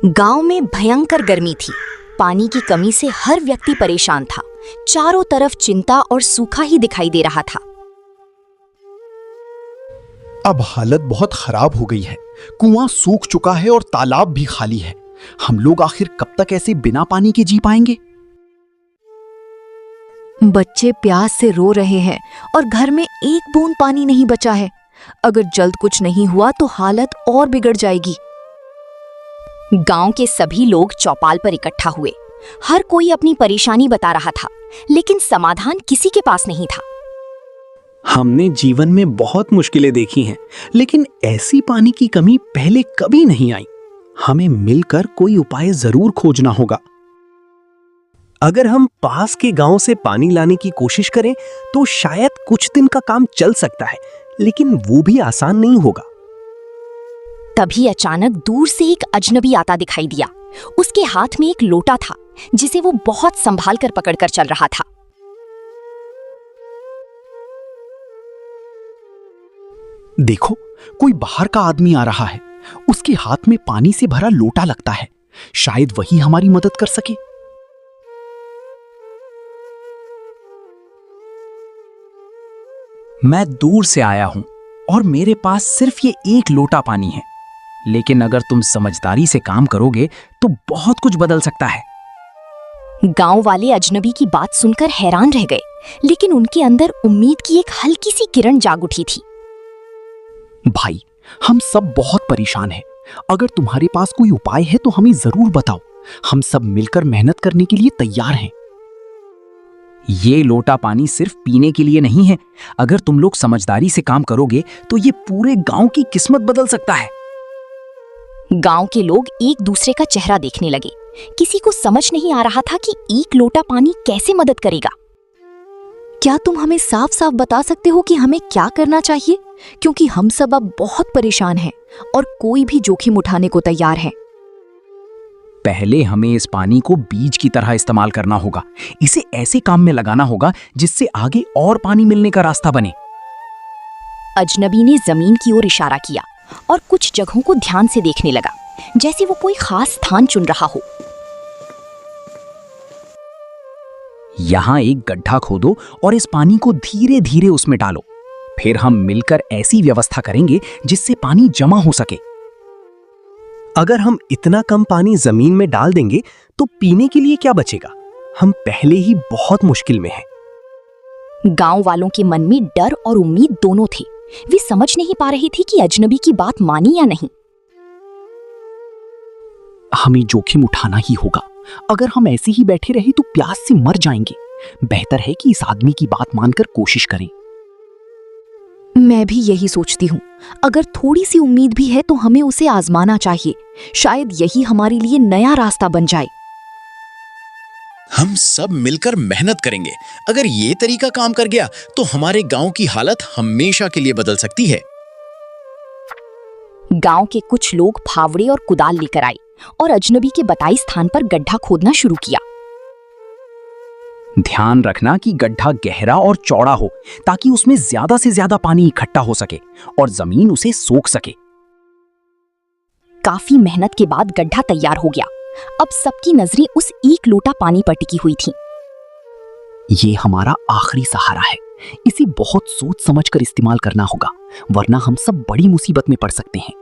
गांव में भयंकर गर्मी थी। पानी की कमी से हर व्यक्ति परेशान था। चारों तरफ चिंता और सूखा ही दिखाई दे रहा था। अब हालत बहुत खराब हो गई है। कुआं सूख चुका है और तालाब भी खाली है। हम लोग आखिर कब तक ऐसे बिना पानी के जी पाएंगे? बच्चे प्यास से रो रहे हैं और घर में एक बूंद पानी नहीं बचा है। अगर जल्द कुछ नहीं हुआ तो हालत और बिगड़ जाएगी। गांव के सभी लोग चौपाल पर इकट्ठा हुए। हर कोई अपनी परेशानी बता रहा था, लेकिन समाधान किसी के पास नहीं था। हमने जीवन में बहुत मुश्किलें देखी हैं, लेकिन ऐसी पानी की कमी पहले कभी नहीं आई। हमें मिलकर कोई उपाय जरूर खोजना होगा। अगर हम पास के गांव से पानी लाने की कोशिश करें तो शायद कुछ दिन का काम चल सकता है, लेकिन वो भी आसान नहीं होगा। तभी अचानक दूर से एक अजनबी आता दिखाई दिया। उसके हाथ में एक लोटा था, जिसे वो बहुत संभाल कर पकड़कर चल रहा था। देखो, कोई बाहर का आदमी आ रहा है। उसके हाथ में पानी से भरा लोटा लगता है। शायद वही हमारी मदद कर सके। मैं दूर से आया हूं और मेरे पास सिर्फ ये एक लोटा पानी है, लेकिन अगर तुम समझदारी से काम करोगे तो बहुत कुछ बदल सकता है। गांव वाले अजनबी की बात सुनकर हैरान रह गए, लेकिन उनके अंदर उम्मीद की एक हल्की सी किरण जाग उठी थी। भाई, हम सब बहुत परेशान हैं। अगर तुम्हारे पास कोई उपाय है तो हमें जरूर बताओ। हम सब मिलकर मेहनत करने के लिए तैयार हैं। ये लोटा पानी सिर्फ पीने के लिए नहीं है। अगर तुम लोग समझदारी से काम करोगे तो ये पूरे गांव की किस्मत बदल सकता है। गांव के लोग एक दूसरे का चेहरा देखने लगे। किसी को समझ नहीं आ रहा था कि एक लोटा पानी कैसे मदद करेगा। क्या तुम हमें साफ साफ बता सकते हो कि हमें क्या करना चाहिए? क्योंकि हम सब अब बहुत परेशान हैं और कोई भी जोखिम उठाने को तैयार है। पहले हमें इस पानी को बीज की तरह इस्तेमाल करना होगा। इसे ऐसे काम में लगाना होगा जिससे आगे और पानी मिलने का रास्ता बने। अजनबी ने जमीन की ओर इशारा किया और कुछ जगहों को ध्यान से देखने लगा, जैसे वो कोई खास स्थान चुन रहा हो। यहां एक गड्ढा खोदो और इस पानी को धीरे धीरे उसमें डालो। फिर हम मिलकर ऐसी व्यवस्था करेंगे जिससे पानी जमा हो सके। अगर हम इतना कम पानी जमीन में डाल देंगे तो पीने के लिए क्या बचेगा? हम पहले ही बहुत मुश्किल में हैं। गांव वालों के मन में डर और उम्मीद दोनों थे। वे समझ नहीं पा रहे थे कि अजनबी की बात मानी या नहीं। हमें जोखिम उठाना ही होगा। अगर हम ऐसे ही बैठे रहे तो प्यास से मर जाएंगे। बेहतर है कि इस आदमी की बात मानकर कोशिश करें। मैं भी यही सोचती हूँ। अगर थोड़ी सी उम्मीद भी है तो हमें उसे आजमाना चाहिए। शायद यही हमारे लिए नया रास्ता बन जाए। हम सब मिलकर मेहनत करेंगे। अगर ये तरीका काम कर गया तो हमारे गांव की हालत हमेशा के लिए बदल सकती है। गांव के कुछ लोग फावड़े और कुदाल लेकर आए और अजनबी के बताई स्थान पर गड्ढा खोदना शुरू किया। ध्यान रखना कि गड्ढा गहरा और चौड़ा हो, ताकि उसमें ज्यादा से ज्यादा पानी इकट्ठा हो सके और जमीन उसे सोख सके। काफी मेहनत के बाद गड्ढा तैयार हो गया। अब सबकी नजरें उस एक लोटा पानी पर टिकी हुई थीं। ये हमारा आखिरी सहारा है। इसे बहुत सोच समझकर इस्तेमाल करना होगा, वरना हम सब बड़ी मुसीबत में पड़ सकते हैं।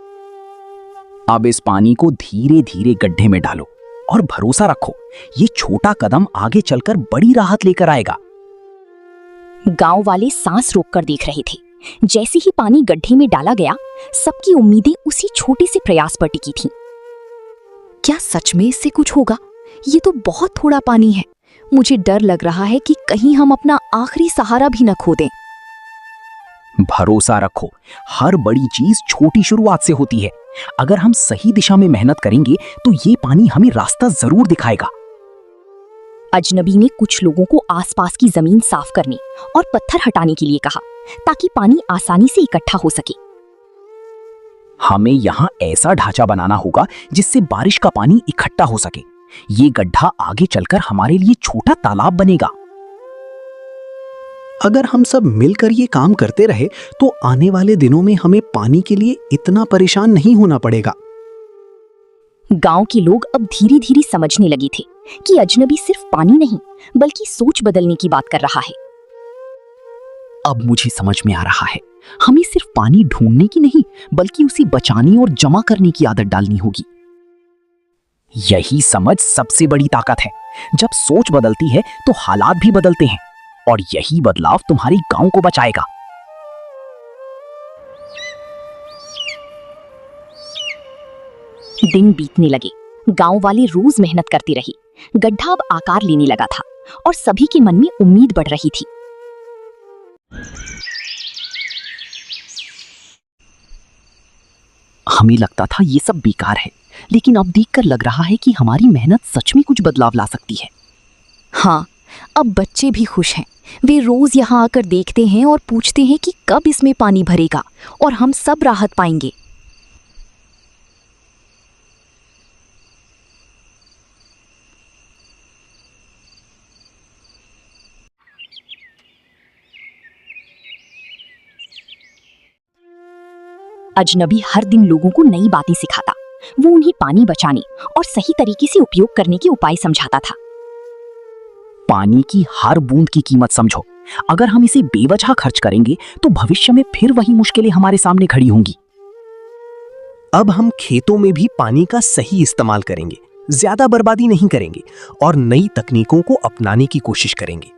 अब इस पानी को धीरे धीरे गड्ढे में डालो और भरोसा रखो, ये छोटा कदम आगे चलकर बड़ी राहत लेकर आएगा। गांव वाले सांस रोककर देख रहे थे। जैसे ही पानी गड्ढे में डाला गया, सबकी उम्मीदें उसी छोटे से प्रयास पर टिकी थीं। क्या सच में इससे कुछ होगा? ये तो बहुत थोड़ा पानी है। मुझे डर लग रहा है कि कहीं हम अपना आखिरी सहारा भी न खो दें। भरोसा रखो, हर बड़ी चीज छोटी शुरुआत से होती है। अगर हम सही दिशा में मेहनत करेंगे तो ये पानी हमें रास्ता जरूर दिखाएगा। अजनबी ने कुछ लोगों को आसपास की जमीन साफ करने और पत्थर हटाने के लिए कहा, ताकि पानी आसानी से इकट्ठा हो सके। हमें यहाँ ऐसा ढांचा बनाना होगा जिससे बारिश का पानी इकट्ठा हो सके। ये गड्ढा आगे चलकर हमारे लिए छोटा तालाब बनेगा। अगर हम सब मिलकर ये काम करते रहे तो आने वाले दिनों में हमें पानी के लिए इतना परेशान नहीं होना पड़ेगा। गांव के लोग अब धीरे धीरे समझने लगे थे कि अजनबी सिर्फ पानी नहीं बल्कि सोच बदलने की बात कर रहा है। अब मुझे समझ में आ रहा है, हमें सिर्फ पानी ढूंढने की नहीं बल्कि उसे बचाने और जमा करने की आदत डालनी होगी। यही समझ सबसे बड़ी ताकत है। जब सोच बदलती है तो हालात भी बदलते हैं और यही बदलाव तुम्हारी गांव को बचाएगा। दिन बीतने लगे, गांव वाले रोज मेहनत करते रहे। गड्ढा अब आकार लेने लगा था और सभी के मन में उम्मीद बढ़ रही थी। हमें लगता था ये सब बेकार है, लेकिन अब देखकर लग रहा है कि हमारी मेहनत सच में कुछ बदलाव ला सकती है। हाँ, अब बच्चे भी खुश हैं। वे रोज यहाँ आकर देखते हैं और पूछते हैं कि कब इसमें पानी भरेगा और हम सब राहत पाएंगे। अजनबी हर दिन लोगों को नई बातें सिखाता। वो उन्हें पानी बचाने और सही तरीके से उपयोग करने के उपाय समझाता था। पानी की हर बूंद की कीमत समझो। अगर हम इसे बेवजह खर्च करेंगे तो भविष्य में फिर वही मुश्किलें हमारे सामने खड़ी होंगी। अब हम खेतों में भी पानी का सही इस्तेमाल करेंगे, ज्यादा बर्बादी नहीं करेंगे और नई तकनीकों को अपनाने की कोशिश करेंगे।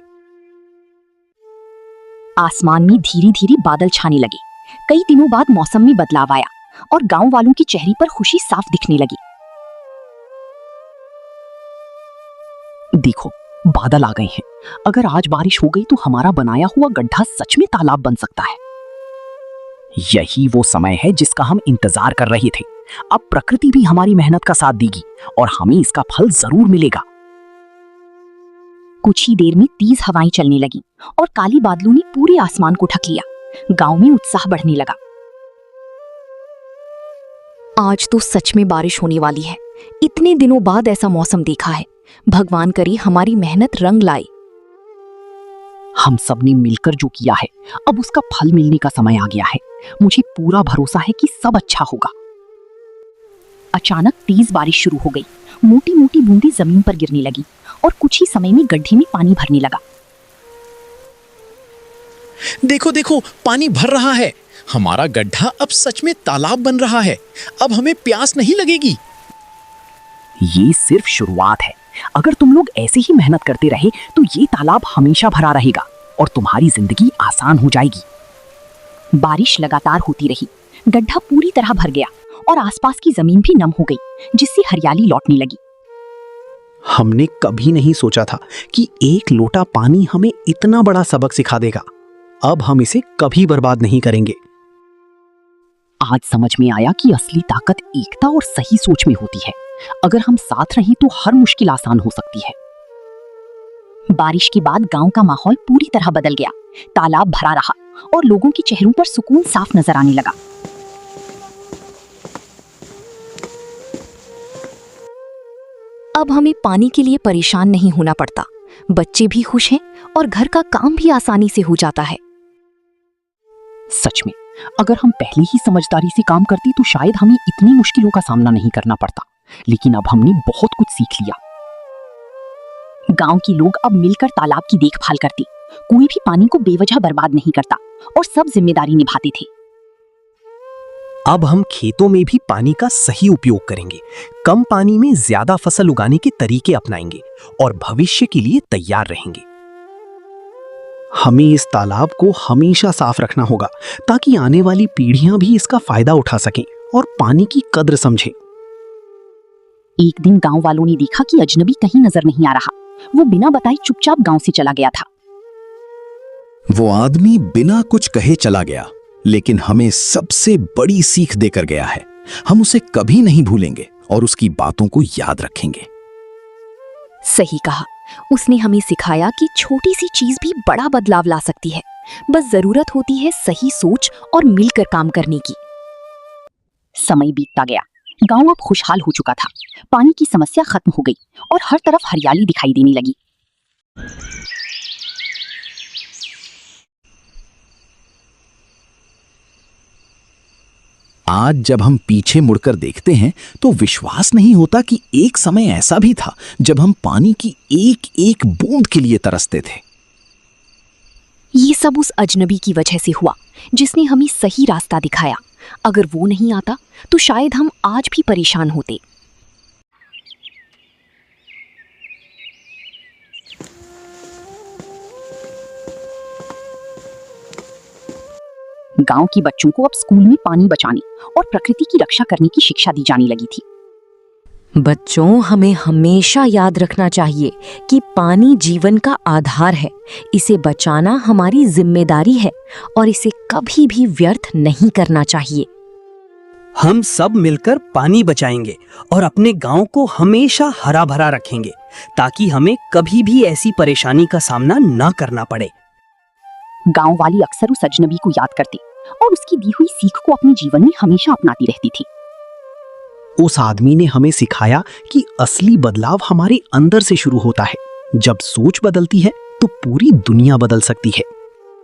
आसमान में धीरे धीरे बादल छाने लगे। कई दिनों बाद मौसम में बदलाव आया और गांव वालों के चेहरे पर खुशी साफ दिखने लगी। देखो, बादल आ गए हैं। अगर आज बारिश हो गई तो हमारा बनाया हुआ गड्ढा सच में तालाब बन सकता है। यही वो समय है जिसका हम इंतजार कर रहे थे। अब प्रकृति भी हमारी मेहनत का साथ देगी और हमें इसका फल जरूर मिलेगा। कुछ ही देर में तेज हवाएं चलने लगी और काली बादलों ने पूरे आसमान को ढक लिया। गांव में उत्साह बढ़ने लगा। आज तो सच में बारिश होने वाली है। इतने दिनों बाद ऐसा मौसम देखा है। भगवान करे हमारी मेहनत रंग लाए। हम सब ने मिलकर जो किया है, अब उसका फल मिलने का समय आ गया है। मुझे पूरा भरोसा है कि सब अच्छा होगा। अचानक तेज बारिश शुरू हो गई। मोटी मोटी बूंदें जमीन पर गिरने लगी और कुछ ही समय में गड्ढे में पानी भरने लगा। देखो देखो, पानी भर रहा है। हमारा गड्ढा अब सच में तालाब बन रहा है। अब हमें प्यास नहीं लगेगी। ये सिर्फ शुरुआत है। अगर तुम लोग ऐसे ही मेहनत करते रहे तो ये तालाब हमेशा भरा रहेगा और तुम्हारी जिंदगी आसान हो जाएगी। बारिश लगातार होती रही। गड्ढा पूरी तरह भर गया और आसपास की जमीन भी नम हो गई, जिससे हरियाली लौटने लगी। हमने कभी नहीं सोचा था कि एक लोटा पानी हमें इतना बड़ा सबक सिखा देगा। अब हम इसे कभी बर्बाद नहीं करेंगे। आज समझ में आया कि असली ताकत एकता और सही सोच में होती है। अगर हम साथ रहें तो हर मुश्किल आसान हो सकती है। बारिश के बाद गांव का माहौल पूरी तरह बदल गया। तालाब भरा रहा और लोगों के चेहरों पर सुकून साफ नजर आने लगा। अब हमें पानी के लिए परेशान नहीं होना पड़ता। बच्चे भी खुश हैं और घर का काम भी आसानी से हो जाता है। सच में, अगर हम पहले ही समझदारी से काम करते तो शायद हमें इतनी मुश्किलों का सामना नहीं करना पड़ता। लेकिन अब हमने बहुत कुछ सीख लिया। गांव के लोग अब मिलकर तालाब की देखभाल करते। कोई भी पानी को बेवजह बर्बाद नहीं करता और सब जिम्मेदारी निभाते थे। अब हम खेतों में भी पानी का सही उपयोग करेंगे, कम पानी में ज्यादा फसल उगाने के तरीके अपनाएंगे और भविष्य के लिए तैयार रहेंगे। हमें इस तालाब को हमेशा साफ रखना होगा ताकि आने वाली पीढ़ियां भी इसका फायदा उठा सकें और पानी की कद्र समझें। एक दिन गांव वालों ने देखा कि अजनबी कहीं नजर नहीं आ रहा। वो बिना बताए चुपचाप गांव से चला गया था। वो आदमी बिना कुछ कहे चला गया, लेकिन हमें सबसे बड़ी सीख देकर गया है। हम उसे कभी नहीं भूलेंगे और उसकी बातों को याद रखेंगे। सही कहा। उसने हमें सिखाया कि छोटी सी चीज भी बड़ा बदलाव ला सकती है। बस जरूरत होती है सही सोच और मिलकर काम करने की। समय बीतता गया। गांव अब खुशहाल हो चुका था। पानी की समस्या खत्म हो गई और हर तरफ हरियाली दिखाई देने लगी। आज जब हम पीछे मुड़कर देखते हैं तो विश्वास नहीं होता कि एक समय ऐसा भी था जब हम पानी की एक एक बूंद के लिए तरसते थे। ये सब उस अजनबी की वजह से हुआ जिसने हमें सही रास्ता दिखाया। अगर वो नहीं आता तो शायद हम आज भी परेशान होते। गांव के बच्चों को अब स्कूल में पानी बचाने और प्रकृति की रक्षा करने की शिक्षा दी जाने लगी थी। बच्चों, हमें हमेशा याद रखना चाहिए कि पानी जीवन का आधार है। इसे बचाना हमारी जिम्मेदारी है और इसे कभी भी व्यर्थ नहीं करना चाहिए। हम सब मिलकर पानी बचाएंगे और अपने गांव को हमेशा हरा भरा रखेंगे ताकि हमें कभी भी ऐसी परेशानी का सामना ना करना पड़े। गांव वाली अक्सर उस अजनबी को याद करती और उसकी दी हुई सीख को अपने जीवन में हमेशा अपनाती रहती थी। उस आदमी ने हमें सिखाया कि असली बदलाव हमारे अंदर से शुरू होता है। जब सोच बदलती है तो पूरी दुनिया बदल सकती है।